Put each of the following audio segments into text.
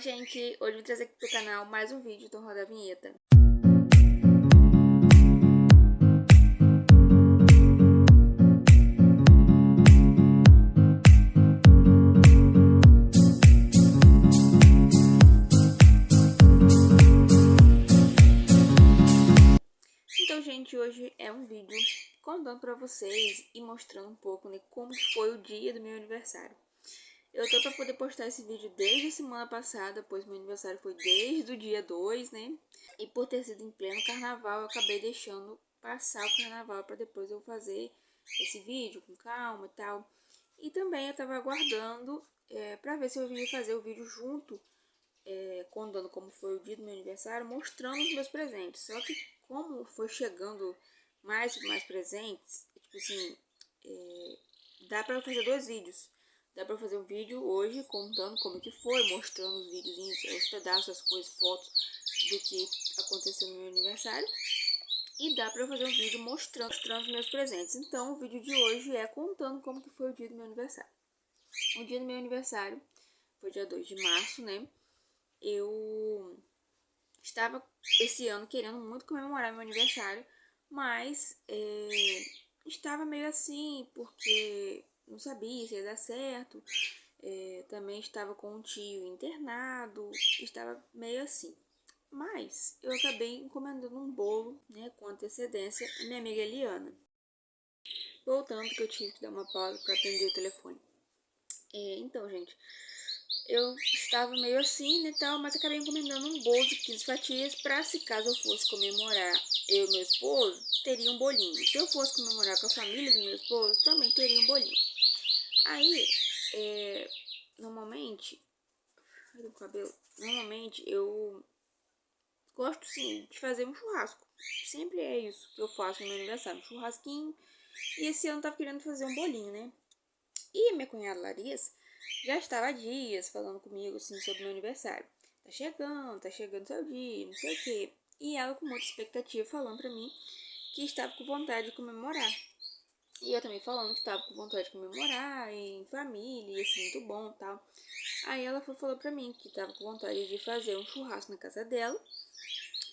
gente! Hoje eu vou trazer aqui pro canal mais um vídeo, então roda a vinheta. Então, gente, hoje é um vídeo contando pra vocês e mostrando um pouco, né, como foi o dia do meu aniversário. Eu tô pra poder postar esse vídeo desde a semana passada, pois meu aniversário foi desde o dia 2, né? E por ter sido em pleno carnaval, eu acabei deixando passar o carnaval pra depois eu fazer esse vídeo com calma e tal. E também eu tava aguardando pra ver se eu ia fazer o vídeo junto, contando como foi o dia do meu aniversário, mostrando os meus presentes. Só que como foi chegando mais e mais presentes, tipo assim, dá pra eu fazer dois vídeos. Dá pra fazer um vídeo hoje contando como que foi, mostrando os videozinhos, os pedaços, as coisas, fotos do que aconteceu no meu aniversário. E dá pra eu fazer um vídeo mostrando os meus presentes. Então o vídeo de hoje é contando como que foi o dia do meu aniversário. O dia do meu aniversário foi dia 2 de março, né? Eu estava esse ano querendo muito comemorar meu aniversário, mas estava meio assim, porque não sabia se ia dar certo. Também estava com um tio internado, estava meio assim. Mas eu acabei encomendando um bolo, né, com antecedência, a minha amiga Eliana. Voltando, que eu tive que dar uma pausa para atender o telefone. Então, gente, eu estava meio assim, né, tal, mas acabei encomendando um bolo de 15 fatias para, se caso eu fosse comemorar eu e meu esposo, teria um bolinho. Se eu fosse comemorar com a família do meu esposo, também teria um bolinho. Aí, normalmente eu gosto sim de fazer um churrasco. Sempre é isso que eu faço no meu aniversário, um churrasquinho. E esse ano eu tava querendo fazer um bolinho, né? E minha cunhada Larissa já estava há dias falando comigo assim sobre o meu aniversário. Tá chegando seu dia, não sei o quê. E ela com muita expectativa falando pra mim que estava com vontade de comemorar. E eu também falando que estava com vontade de comemorar em família, e assim, muito bom e tal. Aí ela falou pra mim que estava com vontade de fazer um churrasco na casa dela,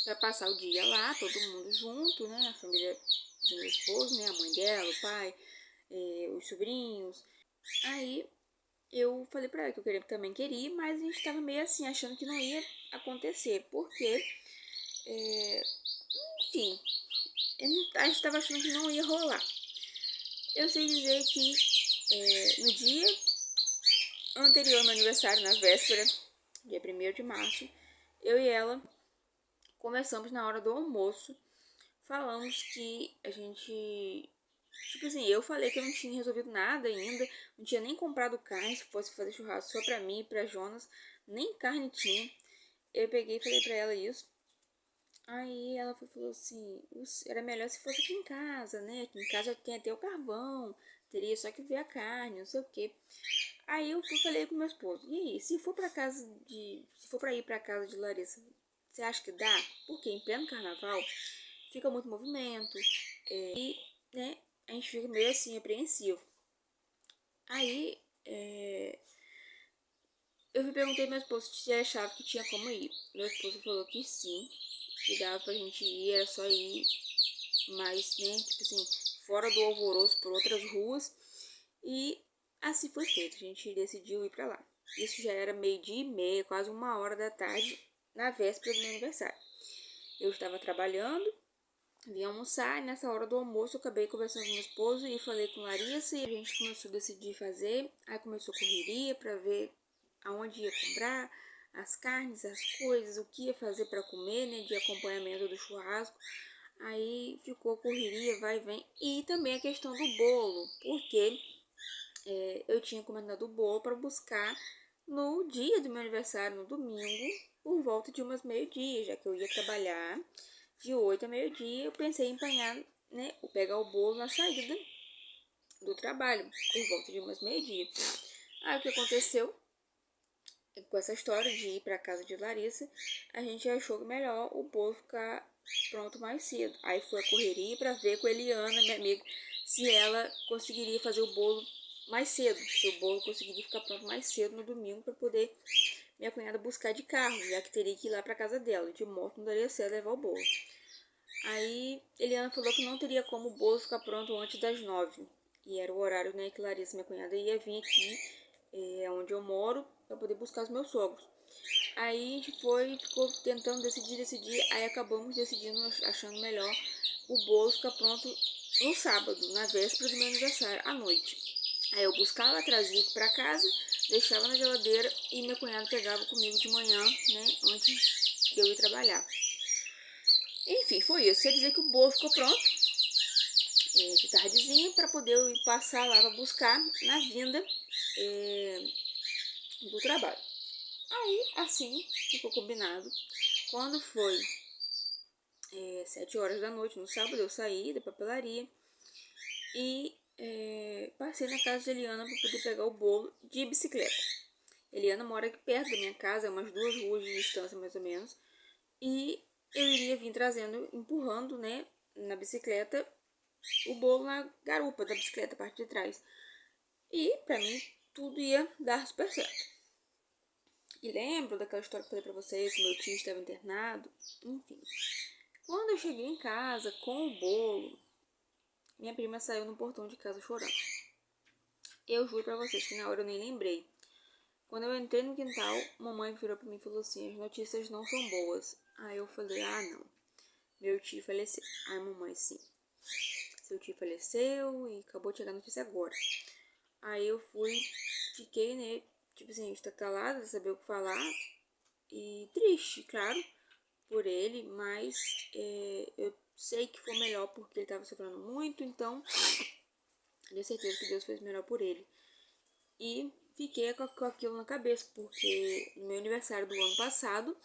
pra passar o dia lá, todo mundo junto, né? A família do meu esposo, né? A mãe dela, o pai, os sobrinhos. Aí eu falei pra ela que eu também queria, mas a gente tava meio assim, achando que não ia acontecer, porque, enfim, a gente tava achando que não ia rolar. Eu sei dizer que no dia anterior ao meu aniversário, na véspera, dia 1º de março, eu e ela conversamos na hora do almoço, falamos que a gente, tipo assim, eu falei que eu não tinha resolvido nada ainda, não tinha nem comprado carne, se fosse fazer churrasco só pra mim e pra Jonas, nem carne tinha. Eu peguei e falei pra ela isso. Aí ela falou assim, era melhor se fosse aqui em casa, né? Aqui em casa tem até o carvão, teria só que ver a carne, não sei o quê. Aí eu falei com meu esposo, e aí, se for pra ir pra casa de Larissa, você acha que dá? Porque em pleno carnaval fica muito movimento, e, né, a gente fica meio assim, apreensivo. Aí, eu perguntei ao meu esposo se ele achava que tinha como ir. Meu esposo falou que sim, que dava pra gente ir, era só ir, mas, né, tipo assim, fora do alvoroço, por outras ruas. E assim foi feito, a gente decidiu ir pra lá. Isso já era 12h30, quase 1h da tarde, na véspera do meu aniversário. Eu estava trabalhando, vim almoçar, e nessa hora do almoço eu acabei conversando com meu esposo e falei com Larissa, e a gente começou a decidir fazer. Aí começou a correria pra ver aonde ia comprar as carnes, as coisas, o que ia fazer para comer, né, de acompanhamento do churrasco. Aí ficou correria, vai e vem. E também a questão do bolo, porque eu tinha encomendado o bolo para buscar no dia do meu aniversário, no domingo, por volta de umas meio-dia, já que eu ia trabalhar de 8 a meio-dia. Eu pensei em apanhar, né, pegar o bolo na saída do trabalho, por volta de umas meio-dia. Aí o que aconteceu? Com essa história de ir para casa de Larissa, a gente achou que melhor o bolo ficar pronto mais cedo. Aí foi a correria para ver com a Eliana, minha amiga, se ela conseguiria fazer o bolo mais cedo, se o bolo conseguiria ficar pronto mais cedo no domingo para poder minha cunhada buscar de carro, já que teria que ir lá pra casa dela. De moto não daria certo levar o bolo. Aí Eliana falou que não teria como o bolo ficar pronto antes das 9. E era o horário, né, que Larissa, minha cunhada, ia vir aqui, onde eu moro, para poder buscar os meus sogros. Aí a gente ficou tentando decidir, aí acabamos decidindo, achando melhor o bolo ficar pronto no sábado, na véspera do meu aniversário, à noite. Aí eu buscava, trazia aqui pra casa, deixava na geladeira e meu cunhado pegava comigo de manhã, né, antes de eu ir trabalhar. Enfim, foi isso. Quer dizer que o bolo ficou pronto de tardezinha para poder eu ir passar lá para buscar na vinda do trabalho. Aí, assim, ficou combinado. Quando foi 7 horas da noite, no sábado, eu saí da papelaria e passei na casa de Eliana para poder pegar o bolo de bicicleta. Eliana mora aqui perto da minha casa, umas 2 ruas de distância mais ou menos. E eu iria vir trazendo, empurrando, né, na bicicleta, o bolo na garupa da bicicleta, a parte de trás. E, pra mim, tudo ia dar super certo. E lembro daquela história que eu falei pra vocês, que meu tio estava internado? Enfim. Quando eu cheguei em casa com o bolo, minha prima saiu no portão de casa chorando. Eu juro pra vocês que na hora eu nem lembrei. Quando eu entrei no quintal, mamãe virou pra mim e falou assim: as notícias não são boas. Aí eu falei: ah, não. Meu tio faleceu. Aí mamãe: sim. Seu tio faleceu e acabou de chegar a notícia agora. Aí eu fiquei, né, tipo assim, estatalada, sem saber o que falar. E triste, claro, por ele, mas eu sei que foi melhor porque ele estava sofrendo muito, então tenho certeza que Deus fez melhor por ele. E fiquei com aquilo na cabeça, porque no meu aniversário do ano passado,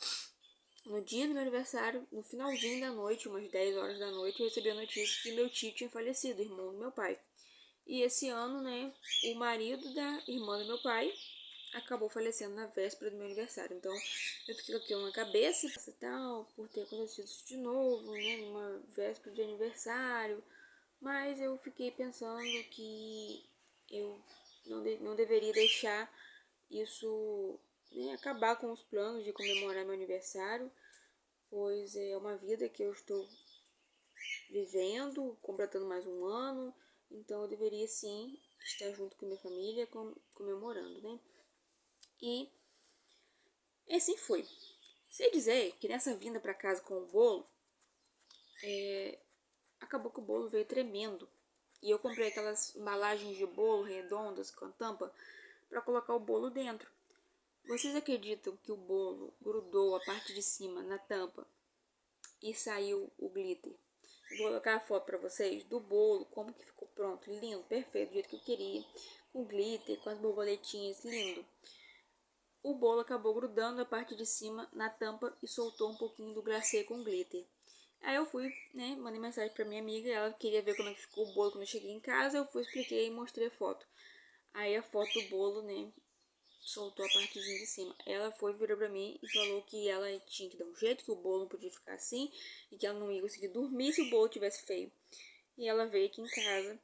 no dia do meu aniversário, no finalzinho da noite, umas 10 horas da noite, eu recebi a notícia que meu tio tinha falecido, irmão do meu pai. E esse ano, né, o marido da irmã do meu pai acabou falecendo na véspera do meu aniversário. Então, eu fiquei com aquilo na cabeça e tal, por ter acontecido isso de novo, né, numa véspera de aniversário. Mas eu fiquei pensando que eu não deveria deixar isso, né, acabar com os planos de comemorar meu aniversário, pois é uma vida que eu estou vivendo, completando mais um ano, então eu deveria sim estar junto com minha família, comemorando, né? E assim foi. Sei dizer que nessa vinda para casa com o bolo, acabou que o bolo veio tremendo. E eu comprei aquelas embalagens de bolo redondas com tampa para colocar o bolo dentro. Vocês acreditam que o bolo grudou a parte de cima na tampa e saiu o glitter? Vou colocar a foto para vocês do bolo, como que ficou pronto, lindo, perfeito, do jeito que eu queria, com glitter, com as borboletinhas, lindo. O bolo acabou grudando a parte de cima na tampa e soltou um pouquinho do glacê com glitter. Aí eu fui, né, mandei mensagem pra minha amiga, ela queria ver como é que ficou o bolo quando eu cheguei em casa, eu fui, expliquei e mostrei a foto. Aí a foto do bolo, né, soltou a partezinha de cima. Ela foi, virou pra mim e falou que ela tinha que dar um jeito, que o bolo não podia ficar assim, e que ela não ia conseguir dormir se o bolo tivesse feio. E ela veio aqui em casa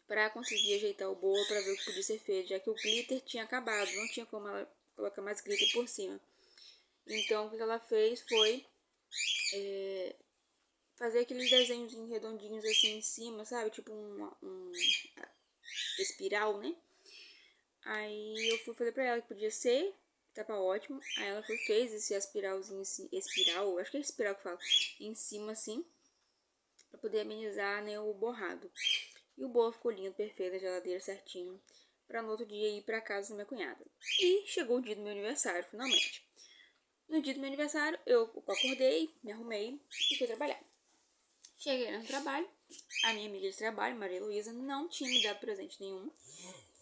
pra conseguir ajeitar o bolo, pra ver o que podia ser feito, já que o glitter tinha acabado, não tinha como ela colocar mais glitter por cima. Então o que ela fez foi fazer aqueles desenhos redondinhos assim em cima, sabe? Tipo um espiral, né? Aí eu fui fazer pra ela que podia ser, tava ótimo. Aí ela fez esse espiralzinho assim, espiral, acho que é espiral que fala, em cima assim, pra poder amenizar, né, o borrado. E o bolo ficou lindo, perfeito, na geladeira certinho, pra no outro dia ir pra casa da minha cunhada. E chegou o dia do meu aniversário, finalmente. No dia do meu aniversário, eu acordei, me arrumei e fui trabalhar. Cheguei no trabalho, a minha amiga de trabalho, Maria Luísa, não tinha me dado presente nenhum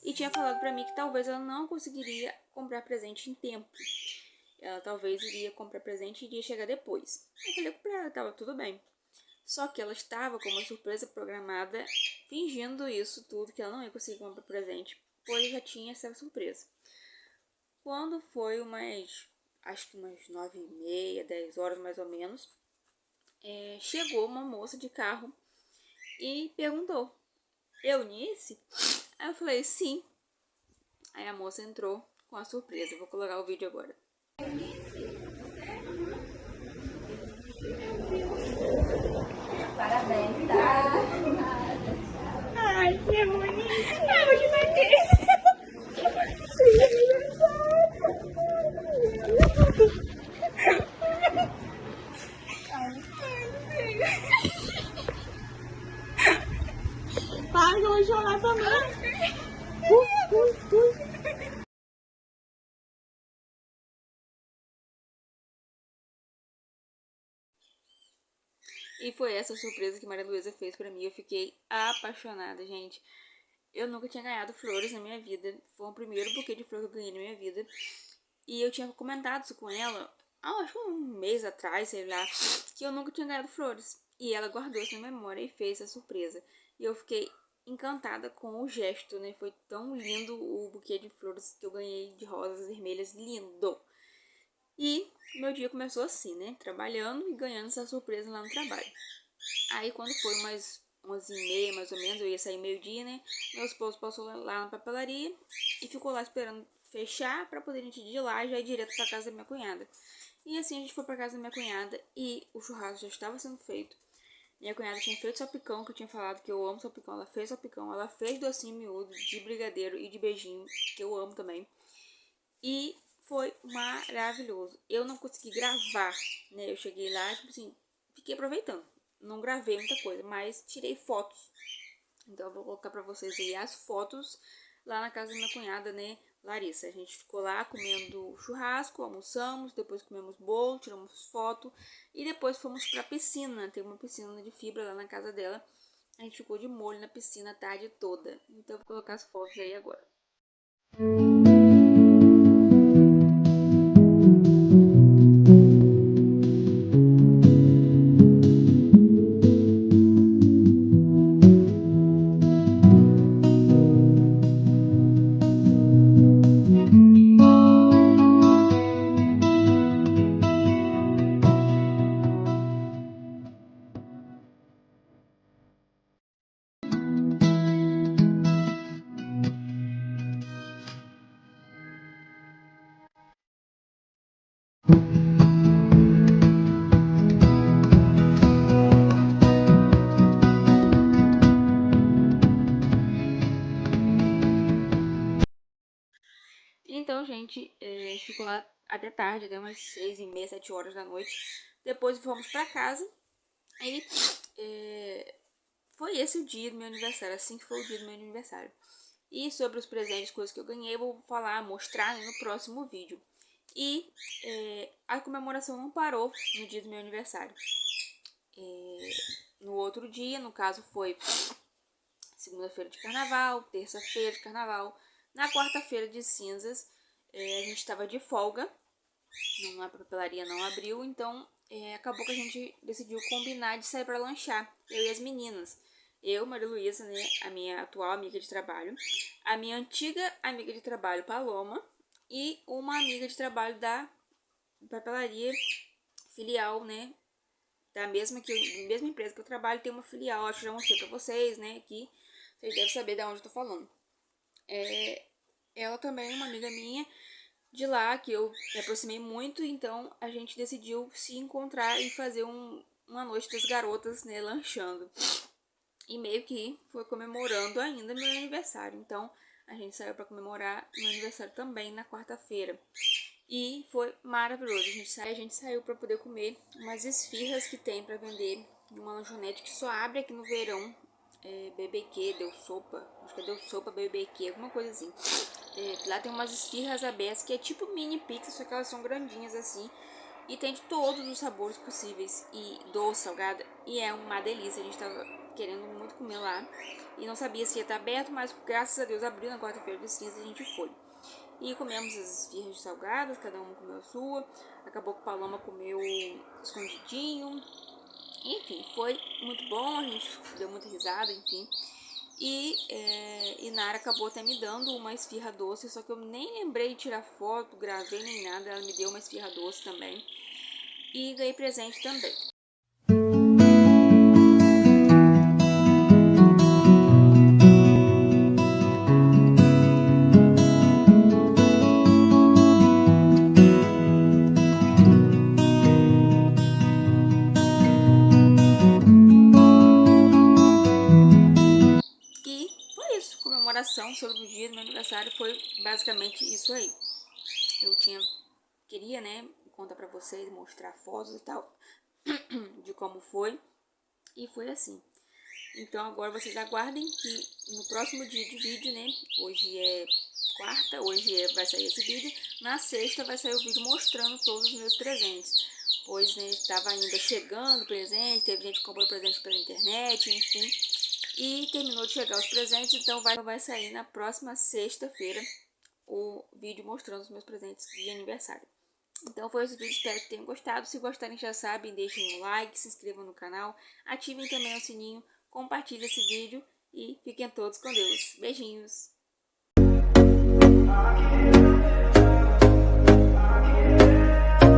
e tinha falado pra mim que talvez ela não conseguiria comprar presente em tempo. Ela talvez iria comprar presente e iria chegar depois. Eu falei pra ela, tava tudo bem. Só que ela estava com uma surpresa programada, fingindo isso tudo, que ela não ia conseguir comprar presente, pois já tinha essa surpresa. Quando foi acho que umas 9h30, 10 horas mais ou menos, chegou uma moça de carro e perguntou: Eunice? Aí eu falei: sim. Aí a moça entrou com a surpresa. Vou colocar o vídeo agora. Parabéns, tá? Ai, que bonito. Ah, hoje vai ter. Pai, eu vou chorar também. E foi essa surpresa que Maria Luísa fez pra mim. Eu fiquei apaixonada, gente. Eu nunca tinha ganhado flores na minha vida. Foi o primeiro buquê de flor que eu ganhei na minha vida. E eu tinha comentado isso com ela, acho que um mês atrás, sei lá, que eu nunca tinha ganhado flores. E ela guardou isso na memória e fez a surpresa. E eu fiquei encantada com o gesto, né? Foi tão lindo o buquê de flores que eu ganhei de rosas vermelhas, lindo. E meu dia começou assim, né? Trabalhando e ganhando essa surpresa lá no trabalho. Aí quando foi umas 11h30, mais ou menos, eu ia sair meio-dia, né? Meu esposo passou lá na papelaria e ficou lá esperando fechar para poder a gente ir de lá e já ir direto para casa da minha cunhada. E assim a gente foi para casa da minha cunhada e o churrasco já estava sendo feito. Minha cunhada tinha feito salpicão, que eu tinha falado que eu amo salpicão. Ela fez salpicão, ela fez docinho miúdo de brigadeiro e de beijinho, que eu amo também. E foi maravilhoso. Eu não consegui gravar, né? Eu cheguei lá, tipo assim, fiquei aproveitando. Não gravei muita coisa, mas tirei fotos. Então eu vou colocar pra vocês aí as fotos lá na casa da minha cunhada, né, Larissa. A gente ficou lá comendo churrasco, almoçamos, depois comemos bolo, tiramos foto e depois fomos pra piscina. Tem uma piscina de fibra lá na casa dela. A gente ficou de molho na piscina a tarde toda. Então eu vou colocar as fotos aí agora. Então, gente, a gente ficou lá até tarde, até umas 6h30, 7 horas da noite. Depois fomos pra casa e foi esse o dia do meu aniversário, assim que foi o dia do meu aniversário. E sobre os presentes, coisas que eu ganhei, eu vou falar, mostrar, né, no próximo vídeo. E a comemoração não parou no dia do meu aniversário. No outro dia, no caso foi segunda-feira de carnaval, terça-feira de carnaval. Na quarta-feira de cinzas, a gente estava de folga, a papelaria não abriu, então acabou que a gente decidiu combinar de sair para lanchar, eu e as meninas. Eu, Maria Luísa, né, a minha atual amiga de trabalho, a minha antiga amiga de trabalho, Paloma, e uma amiga de trabalho da papelaria filial, né, da mesma empresa que eu trabalho, tem uma filial, acho que já mostrei pra vocês, né, aqui, vocês devem saber de onde eu tô falando. Ela também é uma amiga minha de lá, que eu me aproximei muito, então a gente decidiu se encontrar e fazer uma noite das garotas, né, lanchando. E meio que foi comemorando ainda meu aniversário, então a gente saiu para comemorar meu aniversário também na quarta-feira. E foi maravilhoso, a gente saiu para poder comer umas esfirras que tem para vender numa lanchonete que só abre aqui no verão. BBQ, deu sopa, acho que deu sopa, BBQ, alguma coisa assim. Lá tem umas esfirras abertas que é tipo mini pizza, só que elas são grandinhas assim. E tem de todos os sabores possíveis, e doce, salgada, e é uma delícia. A gente tava querendo muito comer lá e não sabia se ia estar aberto, mas graças a Deus abriu na quarta-feira de cinza e a gente foi. E comemos as esfirras salgadas, cada uma comeu a sua. Acabou que Paloma comeu escondidinho. Enfim, foi muito bom, a gente deu muita risada, enfim. E Nara acabou até me dando uma esfirra doce, só que eu nem lembrei de tirar foto, gravei nem nada. Ela me deu uma esfirra doce também. E ganhei presente também. informação sobre o dia do meu aniversário foi basicamente isso aí. Eu queria, né, contar pra vocês, mostrar fotos e tal de como foi, e foi assim. Então agora vocês aguardem que no próximo dia de vídeo, né, hoje é quarta, vai sair esse vídeo, na sexta vai sair o vídeo mostrando todos os meus presentes, pois, né, estava ainda chegando presente, teve gente que comprou presente pela internet, enfim, e terminou de chegar os presentes, então vai sair na próxima sexta-feira o vídeo mostrando os meus presentes de aniversário. Então foi esse vídeo, espero que tenham gostado. Se gostarem, já sabem, deixem um like, se inscrevam no canal, ativem também o sininho, compartilhem esse vídeo e fiquem todos com Deus. Beijinhos!